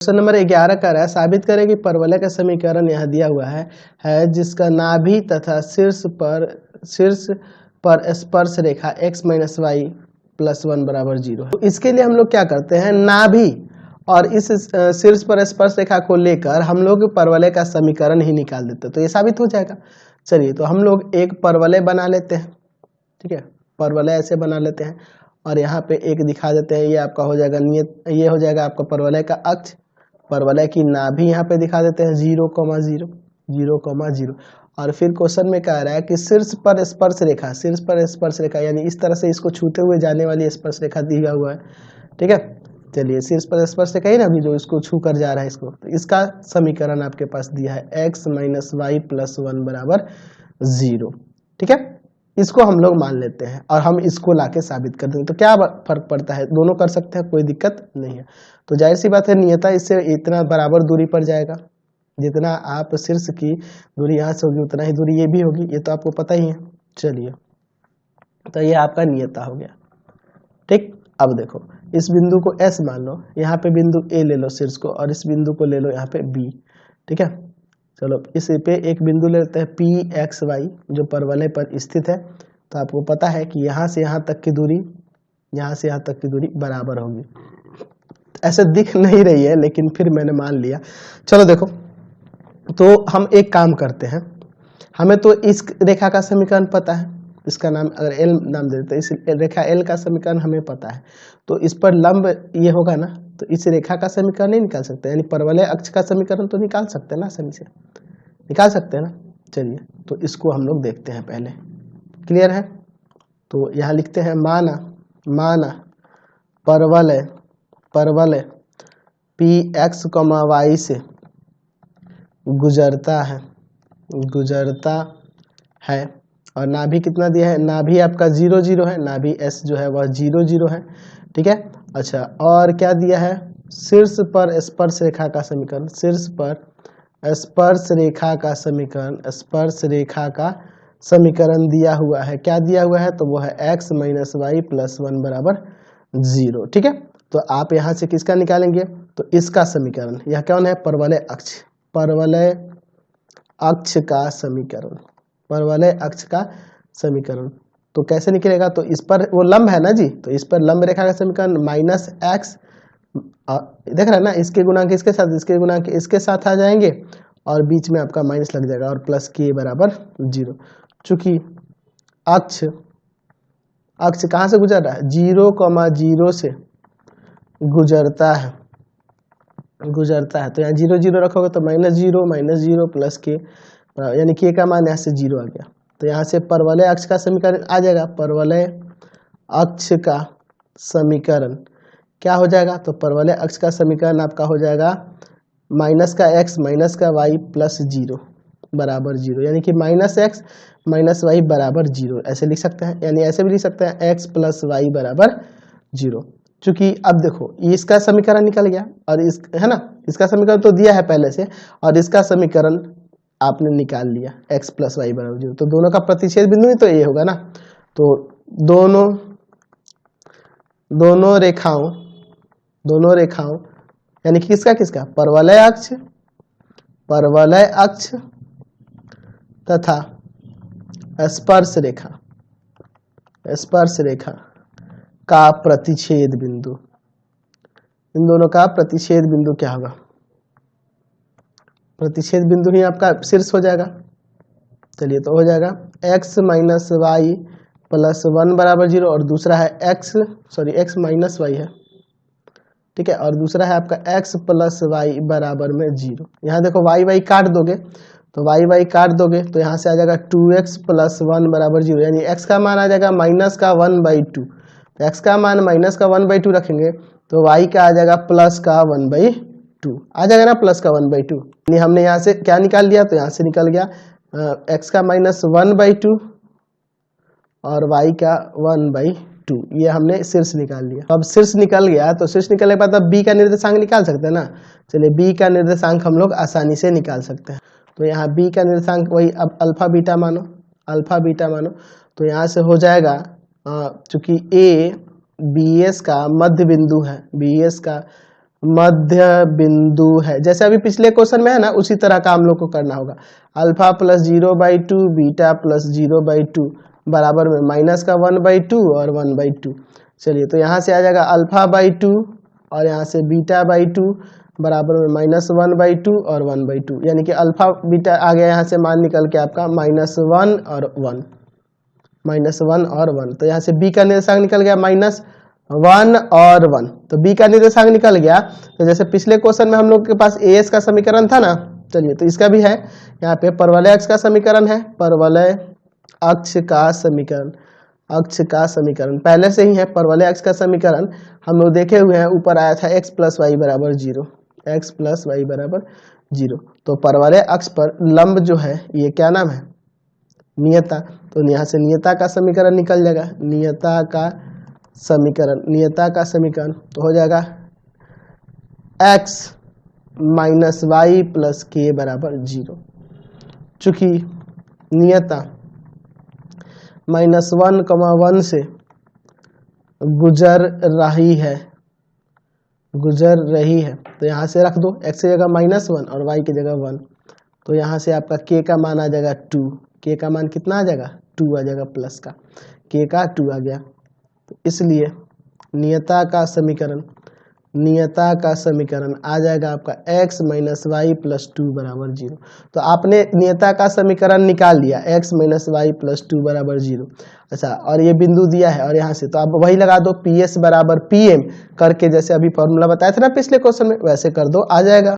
Question number 11 का रहा है, साबित करें कि परवलय का समीकरण यहाँ दिया हुआ है जिसका नाभि तथा शीर्ष पर स्पर्श रेखा x माइनस वाई प्लस 1 बराबर 0 है। तो इसके लिए हम लोग क्या करते हैं, नाभि और इस शीर्ष पर स्पर्श रेखा को लेकर हम लोग परवलय का समीकरण ही निकाल देते हैं, तो ये साबित हो जाएगा। चलिए, तो हम लोग एक परवलय बना लेते हैं, ठीक है, परवलय ऐसे बना लेते हैं और यहाँ पे एक दिखा देते हैं, ये आपका हो जाएगा नियत, ये हो जाएगा आपका परवलय का अक्ष। परवलय की नाभि यहाँ पे दिखा देते हैं 0,0 0,0 और फिर क्वेश्चन में कह रहा है कि शीर्ष पर स्पर्श रेखा यानी इस तरह से इसको छूते हुए जाने वाली स्पर्श रेखा दिया हुआ है, ठीक है। चलिए, शीर्ष पर स्पर्श रेखा ही ना अभी जो इसको छू कर जा रहा है इसको, तो इसका समीकरण आपके पास दिया है x माइनस वाई प्लस 1 बराबर 0, ठीक है। इसको हम लोग मान लेते हैं और हम इसको लाके साबित कर देंगे, तो क्या फर्क पड़ता है, दोनों कर सकते हैं, कोई दिक्कत नहीं है। तो जाहिर सी बात है नियता इससे इतना बराबर दूरी पर जाएगा, जितना आप शीर्ष की दूरी यहाँ से होगी उतना ही दूरी ये भी होगी, ये तो आपको पता ही है। चलिए, तो ये आपका नियता हो गया, ठीक। अब देखो, इस बिंदु को S मान लो, यहाँ पे बिंदु A ले लो शीर्ष को, और इस बिंदु को ले लो यहाँ पे B, ठीक है। चलो, इस पे एक बिंदु लेते हैं PXY जो परवलय पर स्थित है। तो आपको पता है कि यहाँ से यहाँ तक की दूरी, यहाँ से यहाँ तक की दूरी बराबर होगी। ऐसे दिख नहीं रही है लेकिन फिर मैंने मान लिया। चलो देखो, तो हम एक काम करते हैं, हमें तो इस रेखा का समीकरण पता है, इसका नाम अगर L नाम दे देते हैं, इस रेखा L का समीकरण हमें पता है, तो इस पर लंब ये होगा ना, तो इस रेखा का समीकरण नहीं निकाल सकते, यानी परवलय अक्ष का समीकरण तो निकाल सकते हैं ना, आसानी से निकाल सकते हैं ना। चलिए, तो इसको हम लोग देखते हैं पहले, क्लियर है। तो यहाँ लिखते हैं माना परवलय PX, Y से गुजरता है और नाभि कितना दिया है, नाभि आपका 0 0 है, नाभि S जो है वह 0 0 है, ठीक है। अच्छा, और क्या दिया है, शीर्ष पर स्पर्श रेखा का समीकरण, शीर्ष पर स्पर्श रेखा का समीकरण दिया हुआ है, क्या दिया हुआ है, तो वो है x माइनस वाई प्लस 1 बराबर 0, ठीक है। तो आप यहाँ से किसका निकालेंगे, तो इसका समीकरण, यह कौन है, परवलय अक्ष का समीकरण। तो कैसे निकलेगा, तो इस पर वो लंब है ना जी, तो इस पर लंब रेखा का समीकरण माइनस एक्स, देख रहे हैं ना, इसके गुणांक इसके साथ, इसके गुणांक इसके साथ आ जाएंगे और बीच में आपका माइनस लग जाएगा और प्लस के बराबर 0। चूंकि अक्ष कहाँ से गुजर रहा है, 0,0 से गुजरता है, तो यहाँ 0 0 रखोगे तो माइनस 0 प्लस के, यानी के का मान यहाँ से 0 आ गया। तो यहाँ से परवलय अक्ष का समीकरण आ जाएगा, परवलय अक्ष का समीकरण क्या हो जाएगा, तो परवलय अक्ष का समीकरण आपका हो जाएगा माइनस का x माइनस का y प्लस 0 बराबर 0, यानी कि माइनस x माइनस वाई बराबर 0, ऐसे लिख सकते हैं, यानी ऐसे भी लिख सकते हैं x प्लस वाई बराबर 0। चूंकि अब देखो इसका समीकरण निकल गया और इस है ना, इसका समीकरण तो दिया है पहले से और इसका समीकरण आपने निकाल लिया x प्लस वाई बराबर 0, तो दोनों का प्रतिच्छेद बिंदु ही तो ये होगा ना। तो दोनों रेखाओं यानी कि किसका परवलय अक्ष तथा स्पर्श रेखा का प्रतिच्छेद बिंदु, इन दोनों का प्रतिच्छेद बिंदु क्या होगा, प्रतिच्छेद बिंदु ही आपका शीर्ष हो जाएगा। चलिए, तो हो जाएगा x माइनस वाई प्लस 1 बराबर 0 और दूसरा है x माइनस वाई है, ठीक है, और दूसरा है आपका x प्लस वाई बराबर में 0। यहाँ देखो y काट दोगे तो यहाँ से आ जाएगा 2x प्लस 1 बराबर 0, यानी x का मान आ जाएगा माइनस का 1/2, तो x का मान माइनस का 1/2 रखेंगे तो y का आ जाएगा प्लस का 1/2 आ जाएगा ना, प्लस का 1/2, यानी हमने यहाँ से क्या निकाल लिया, तो यहाँ से निकल गया x का माइनस 1/2 और y का 1/2, ये हमने शीर्ष निकाल लिया। अब शीर्ष निकल गया, तो शीर्ष निकलने के बाद अब b का निर्देशांक निकाल सकते हैं ना। चलिए, b का निर्देशांक हम लोग आसानी से निकाल सकते हैं। तो यहाँ b का निर्देशांक वही, अब अल्फा बीटा मानो, तो यहाँ से हो जाएगा, चूंकि a bs का मध्य बिंदु है, bs का मध्य बिंदु है। जैसे अभी पिछले क्वेश्चन में है ना, उसी तरह का हम लोग को करना होगा। अल्फा प्लस 0/2 बीटा प्लस 0/2 बराबर में माइनस का 1/2 और 1/2। चलिए तो यहाँ से आ जाएगा अल्फा/2 और यहाँ से बीटा/2 बराबर में -1/2 और 1/2, यानी कि अल्फा बीटा आ गया यहाँ से मान निकल के आपका -1 और 1, -1 और 1। तो यहाँ से b का निर्देशांक निकल गया -1 और 1। तो b का निर्देशांक निकल गया। तो जैसे पिछले क्वेश्चन में हम लोग के पास as का समीकरण था ना, चलिए तो इसका भी है। यहाँ पे परवलय अक्ष का समीकरण है, परवलय अक्ष का समीकरण, अक्ष का समीकरण पहले से ही है। परवलय अक्ष का समीकरण हम लोग देखे हुए हैं, ऊपर आया था x + y = 0, x + y = 0। तो परवलय अक्ष पर लंब जो है ये क्या नाम है, नियता। तो यहाँ से नियता का समीकरण निकल जाएगा, नियता का समीकरण, नियता का समीकरण तो हो जाएगा x - y + k = 0। चूंकि नियता -1, 1 से गुजर रही है, गुजर रही है, तो यहाँ से रख दो, x की जगह -1 और y की जगह 1। तो यहाँ से आपका k का मान आ जाएगा 2, k का मान कितना आ जाएगा, 2 आ जाएगा, प्लस का k का 2 आ गया। तो इसलिए नियता का समीकरण, नियता का समीकरण आ जाएगा आपका x - y + 2 = 0। तो आपने नियता का समीकरण निकाल लिया, x - y + 2 = 0। अच्छा, और ये बिंदु दिया है और यहाँ से तो आप वही लगा दो, PS = PM करके, जैसे अभी फॉर्मूला बताया था ना पिछले क्वेश्चन में, वैसे कर दो, आ जाएगा।